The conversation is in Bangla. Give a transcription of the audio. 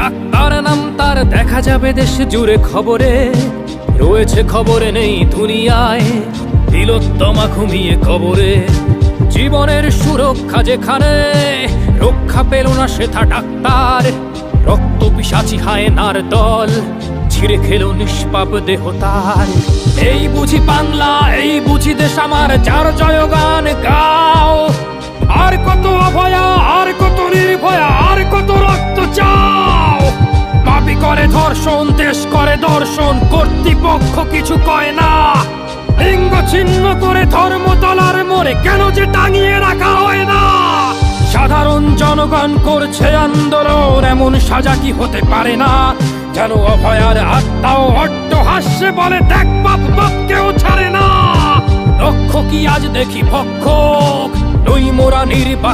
ডাক্তার নাম তার দেখা যাবে দেশ জুড়ে খবরে, রয়েছে খবরে নেই দুনিয়ায় তিলোত্তমা ঘুমিয়ে কবরে। জীবনের সুরক্ষা যেখানে রক্ষা পেল না সেথা ডাক্তার, রক্ত পিশাচি হায়নার দল ছিঁড়ে খেলো নিষ্পাপ দেহ তার। এই বুঝি বাংলা, এই বুঝি দেশ আমার, যার জয়গান গাও। আর কত অভয়া, আর কত নির্ভয়া, আর কত রক্ত চাও। পাপি করে ধর্ষণ, দেশ করে দর্শন, কর্তৃপক্ষ কিছু কয় না। লিঙ্গ ছিন্ন করে ধর্মতলার মোড়ে কেন যে টাঙিয়ে রাখা হয় না। সাধারণ জনগণ করছে আন্দোলন, এমন সাজা কি হতে পারে না। যেন অভয়ার আত্মাও অট্টহাস্যে বলে, দেখ বাপ বাপকেও ছাড়ে না। লক্ষ্য কি আজ দেখি ভক্ষক, নই মোরা নির্বাক।